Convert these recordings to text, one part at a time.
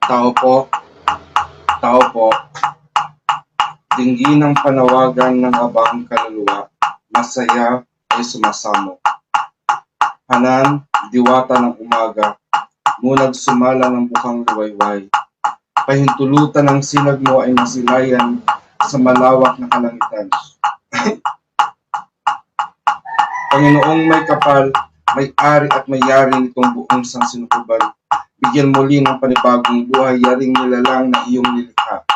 Tao po, tao po, dinggin ng panawagan ng abang kaluluwa, masaya ay sumasamo. Hanan, diwata ng umaga, munag sumala ng bukang luwayway. Pahintulutan ng sinag mo ay masilayan sa malawak na kalangitan. Panginoong may kapal, may-ari at may-yari nitong buong sansinukuban, bigyan muli ng panibagong buhay, yaring nilalang na iyong nilikha.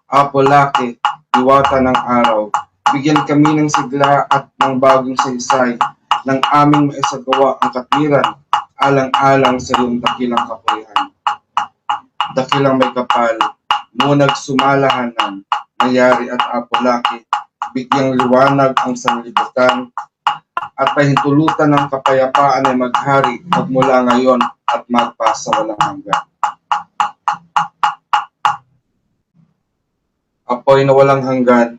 Apo Laki, diwata ng araw, bigyan kami ng sigla at ng bagong saysay, ng aming maisagawa ang katwiran, alang-alang sa iyong dakilang kapurihan. Dakilang may kapal, munag sumalahanan, mayari at Apo Laki, bigyang liwanag ang sanlibutan, at pahintulutan ng kapayapaan ay maghari magmula ngayon at magpasa walang hanggan. Apoy na walang hanggan,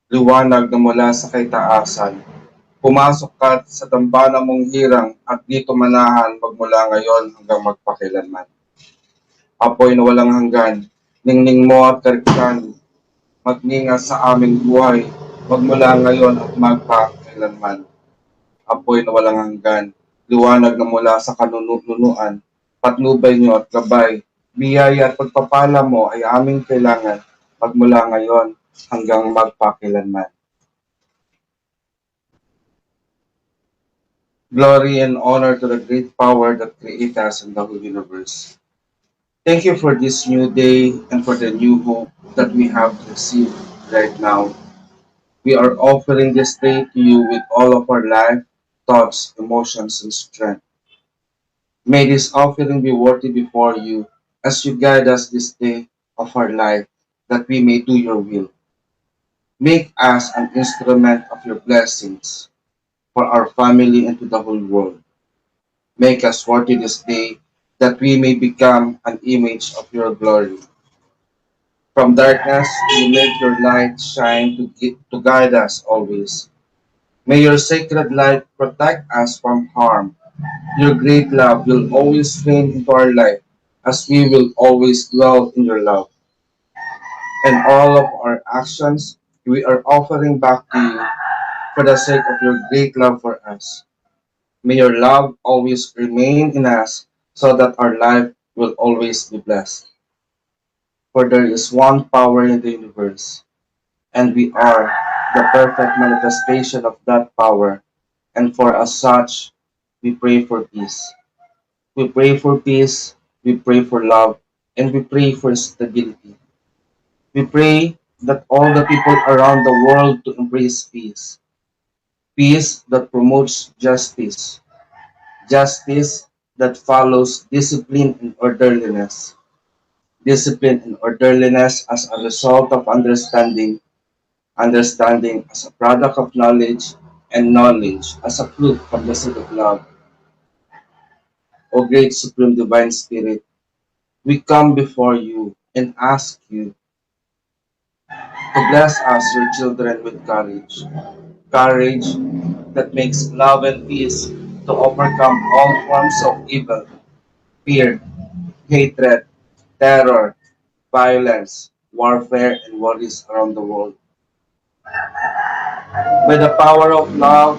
liwanag na mula sa kaitaasan, pumasok ka sa dambana mong hirang at dito manahan magmula ngayon hanggang magpakilanman. Apoy na walang hanggan, ningning mo at kariktan, magninga sa aming buhay, magmula ngayon at magpakilanman. Apoy na walang hanggan, liwanag na mula sa kanunuan, patnubay niyo at gabay, biyaya at pagpapala mo ay aming kailangan, magmula ngayon hanggang magpakilanman. Glory and honor to the great power that created us in the whole universe. Thank you for this new day and for the new hope that we have received right now. We are offering this day to you with all of our life, thoughts, emotions, and strength. May this offering be worthy before you as you guide us this day of our life, that we may do your will. Make us an instrument of your blessings for our family and to the whole world. Make us worthy this day that we may become an image of your glory. From darkness, you make your light shine to guide us always. May your sacred light protect us from harm. Your great love will always reign into our life as we will always dwell in your love. And all of our actions, we are offering back to you for the sake of your great love for us. May your love always remain in us so that our life will always be blessed. For there is one power in the universe, and we are the perfect manifestation of that power. And for as such, we pray for peace. We pray for peace, we pray for love, and we pray for stability. We pray that all the people around the world to embrace peace. Peace that promotes justice. Justice that follows discipline and orderliness. Discipline and orderliness as a result of understanding. Understanding as a product of knowledge, and knowledge as a fruit from the seed of love. O great Supreme Divine Spirit, we come before you and ask you to bless us, your children, with courage. Courage that makes love and peace to overcome all forms of evil, fear, hatred, terror, violence, warfare, and worries around the world. By the power of love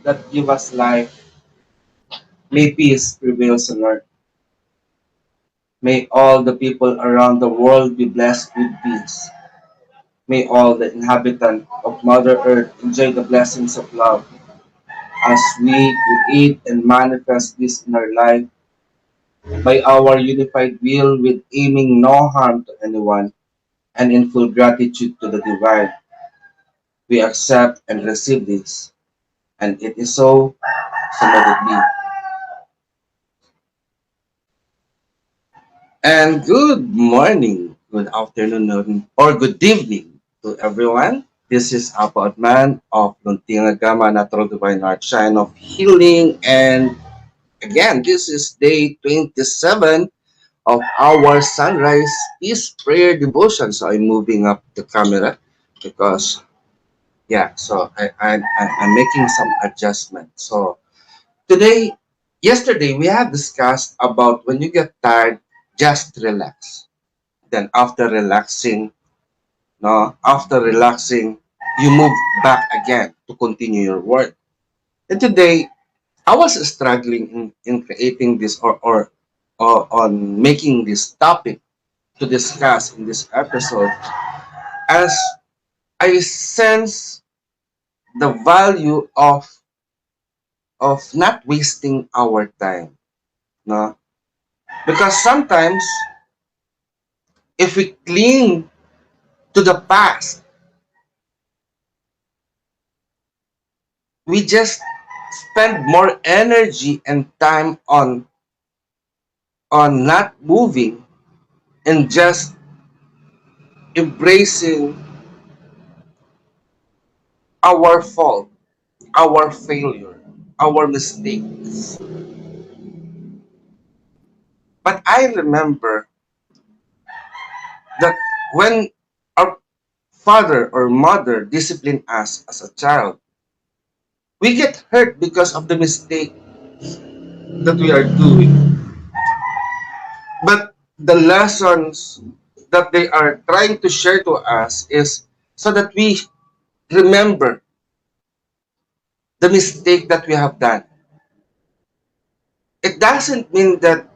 that give us life, may peace prevail on earth. May all the people around the world be blessed with peace. May all the inhabitants of Mother Earth enjoy the blessings of love as we create and manifest this in our life by our unified will with aiming no harm to anyone and in full gratitude to the divine. We accept and receive this, and it is so, so let it be. And good morning, good afternoon, or good evening to everyone. This is Apo Adman of Luntinga Gama Natural Divine Art Shine of Healing. And again, this is day 27 of our Sunrise Peace Prayer Devotion. So I'm moving up the camera because, yeah, so I'm making some adjustments. So today, Yesterday, we have discussed about when you get tired, just relax. Then after relaxing, you move back again to continue your work. And today, I was struggling in creating this or on making this topic to discuss in this episode as I sense the value of not wasting our time. No? Because sometimes if we cling to the past, we just spend more energy and time on not moving and just embracing our fault, our failure, our mistakes. But I remember that when our father or mother discipline us as a child, we get hurt because of the mistake that we are doing. But the lessons that they are trying to share to us is so that we remember the mistake that we have done. It doesn't mean that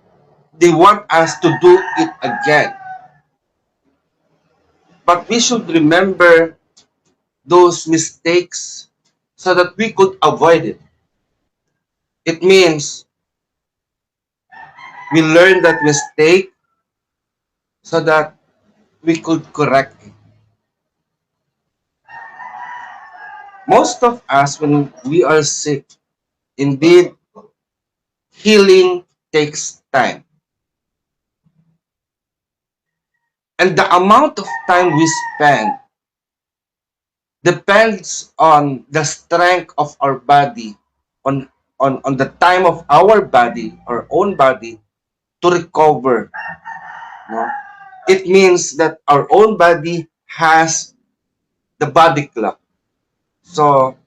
they want us to do it again, but we should remember those mistakes so that we could avoid it. It means we learn that mistake so that we could correct it. Most of us, when we are sick, indeed, healing takes time. And the amount of time we spend depends on the strength of our body, on, on the time of our body, our own body, to recover. No? It means that our own body has the body clock. So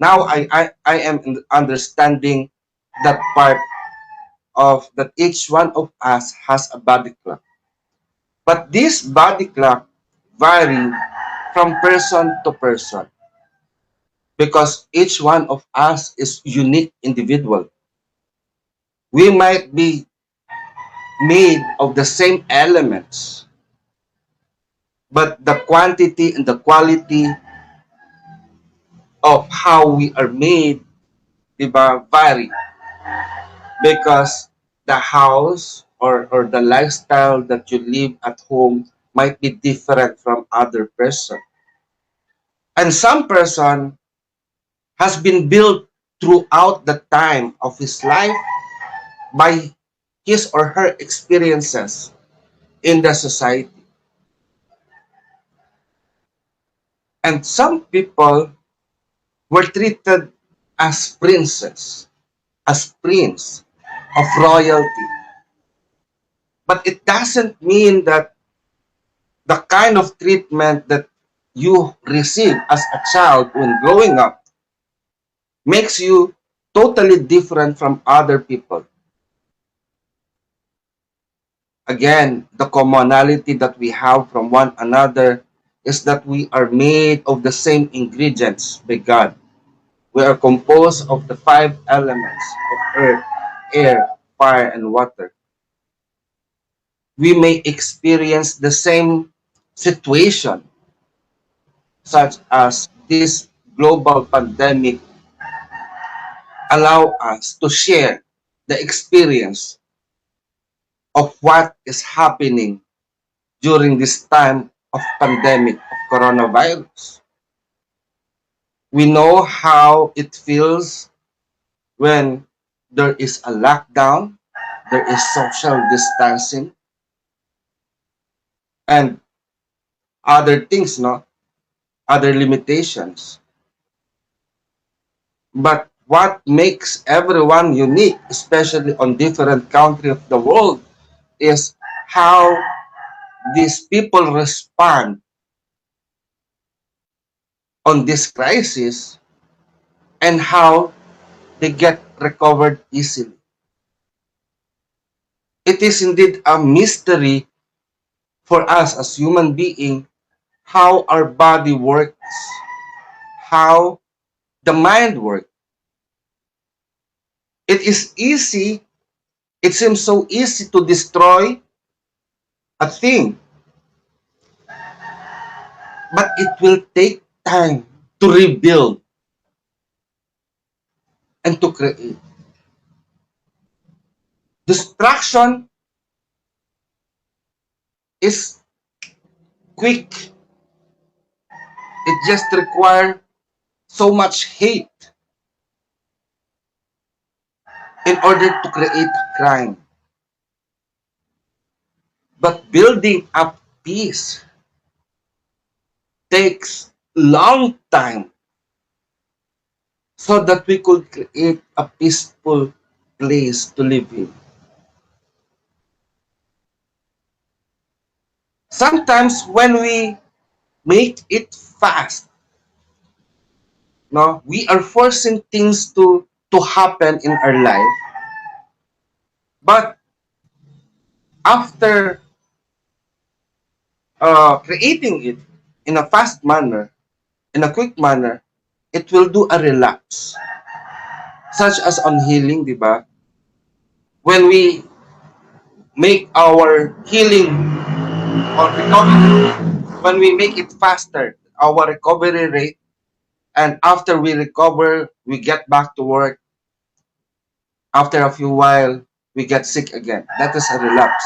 now I am understanding that part of that each one of us has a body clock. But this body clock vary from person to person because each one of us is unique individual. We might be made of the same elements, but the quantity and the quality of how we are made, diba, vary because the house or the lifestyle that you live at home might be different from other person. And some person has been built throughout the time of his life by his or her experiences in the society. And some people were treated as princes, as prince of royalty. But it doesn't mean that the kind of treatment that you receive as a child when growing up makes you totally different from other people. Again, the commonality that we have from one another is that we are made of the same ingredients by God. We are composed of the five elements of earth, air, fire, and water. We may experience the same situation, such as this global pandemic, allow us to share the experience of what is happening during this time of pandemic of coronavirus. We know how it feels when there is a lockdown, there is social distancing, and other things, no, other limitations. But what makes everyone unique, especially on different country of the world, is how these people respond on this crisis and how they get recovered easily. It is indeed a mystery for us as human being how our body works, how the mind works. It is easy, it seems so easy to destroy a thing, but it will take time to rebuild and to create. Destruction is quick. It just requires so much hate in order to create crime. But building up peace takes long time so that we could create a peaceful place to live in. Sometimes when we make it fast, no, we are forcing things to happen in our life. But after creating it in a fast manner, in a quick manner, it will do a relapse, such as on healing, di ba? When we make our healing or recovery, when we make it faster, our recovery rate, and after we recover, we get back to work. After a few while, we get sick again. That is a relapse.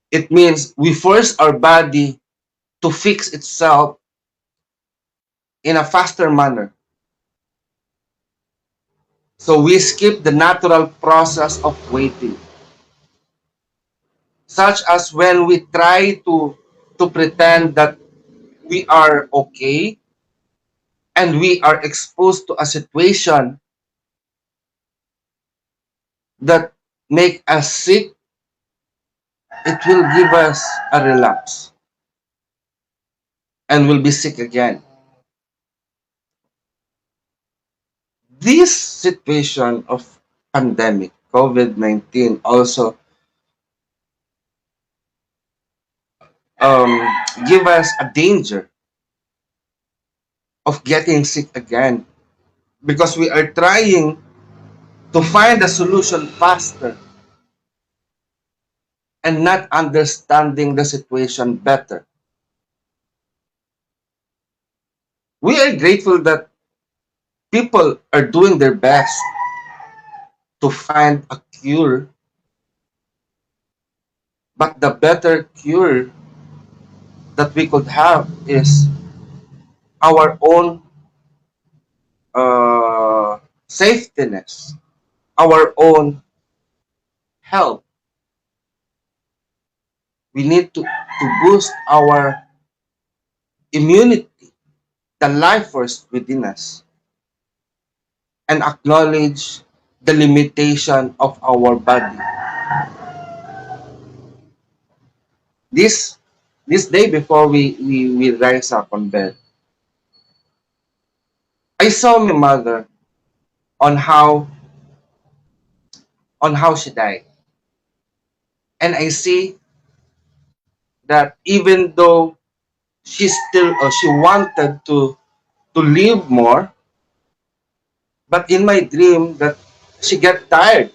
It means we force our body to fix itself in a faster manner. So we skip the natural process of waiting, such as when we try to pretend that we are okay and we are exposed to a situation that make us sick, it will give us a relapse and we'll be sick again. This situation of pandemic, COVID-19, also um, give us a danger of getting sick again because we are trying to find a solution faster and not understanding the situation better. We are grateful that people are doing their best to find a cure, but the better cure that we could have is our own safetyness, our own health. We need to boost our immunity, the life force within us, and acknowledge the limitation of our body. This this day before we rise up on bed, I saw my mother on how she died. And I see that even though she wanted to live more, but in my dream that she get tired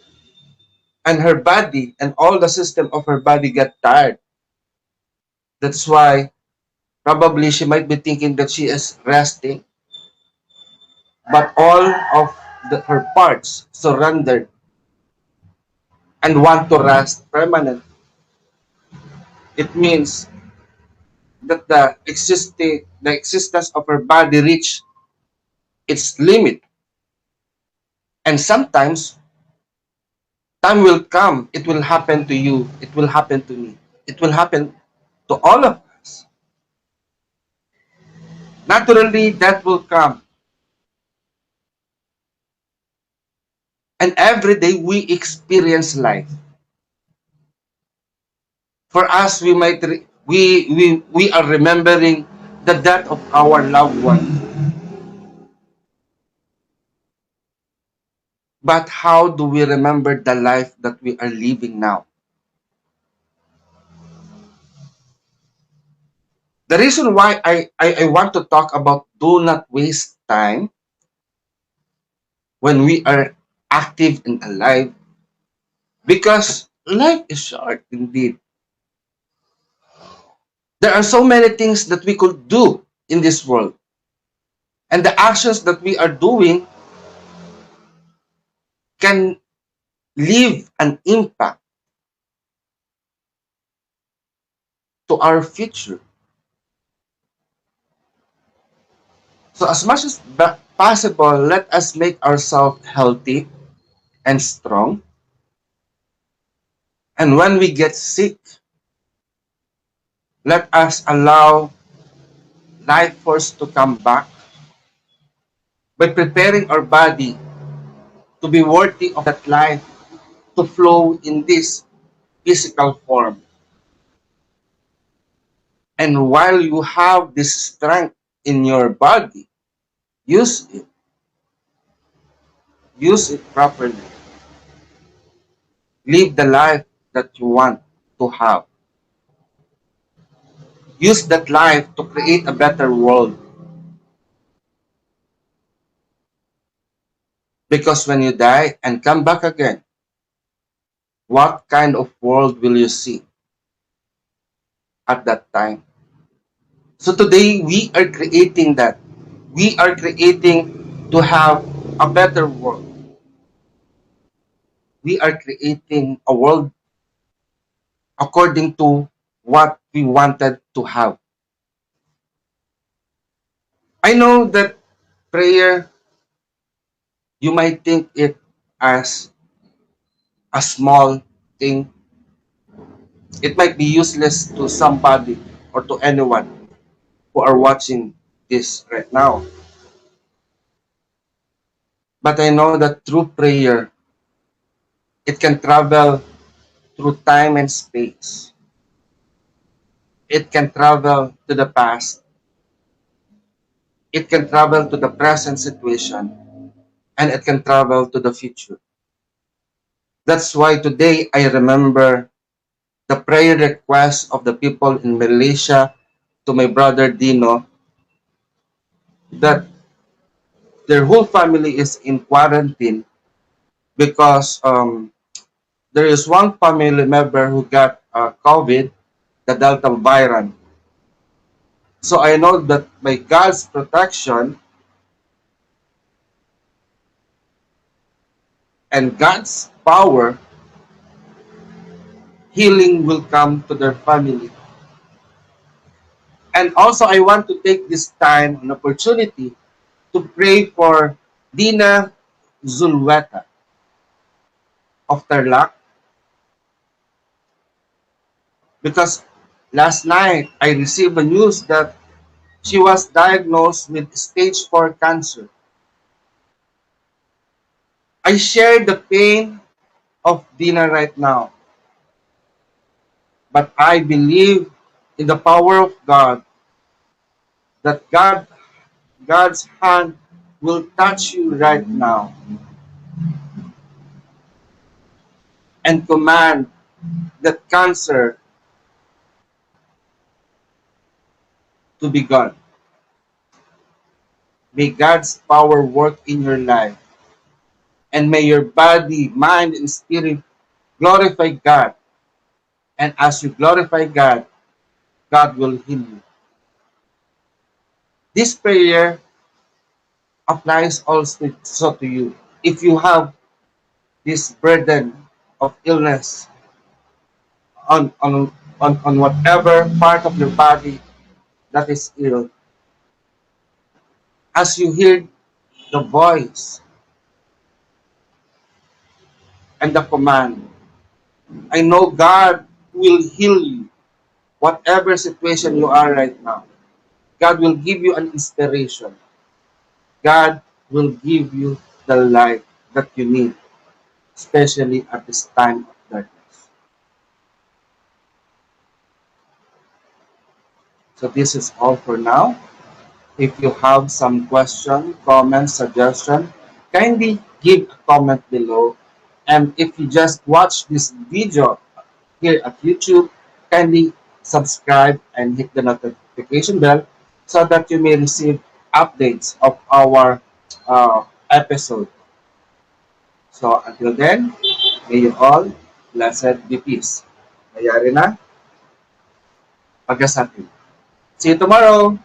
and her body and all the system of her body get tired. That's why probably she might be thinking that she is resting, but all of her parts surrendered and want to rest permanent. It means that the existence of her body reached its limit. And sometimes time will come, it will happen to you, it will happen to me, it will happen to all of us. Naturally, that will come. And every day we experience life. For us, we are remembering the death of our loved one. But how do we remember the life that we are living now? The reason why I want to talk about do not waste time when we are active and alive, because life is short indeed. There are so many things that we could do in this world, and the actions that we are doing can leave an impact to our future. So, as much as possible, let us make ourselves healthy and strong. And when we get sick, let us allow life force to come back by preparing our body to be worthy of that life to flow in this physical form. And while you have this strength in your body, use it. Use it properly. Live the life that you want to have. Use that life to create a better world. Because when you die and come back again, what kind of world will you see at that time? So today we are creating that. We are creating to have a better world. We are creating a world according to what we wanted to have. I know that prayer, you might think it as a small thing. It might be useless to somebody or to anyone who are watching this right now. But I know that through prayer, it can travel through time and space. It can travel to the past. It can travel to the present situation. And it can travel to the future. That's why today I remember the prayer request of the people in Malaysia to my brother Dino, that their whole family is in quarantine because there is one family member who got COVID, the Delta variant. So I know that by God's protection and God's power, healing will come to their family. And also, I want to take this time and opportunity to pray for Dina Zulweta of Tarlac, because last night I received the news that she was diagnosed with stage 4 cancer. I share the pain of Dina right now, but I believe in the power of God, that God's hand will touch you right now and command that cancer to be gone. May God's power work in your life, and may your body, mind, and spirit glorify God. And as you glorify God, God will heal you. This prayer applies also to you. If you have this burden of illness on, on, on whatever part of your body that is ill, as you hear the voice and the command, I know God will heal you, whatever situation you are right now. God will give you an inspiration. God will give you the life that you need, especially at this time of darkness. So this is all for now. If you have some question, comment, suggestion, kindly give a comment below. And if you just watch this video here at YouTube, kindly subscribe and hit the notification bell so that you may receive updates of our episode. So until then, may you all blessed be peace. Mayari na, pagkasatin. See you tomorrow!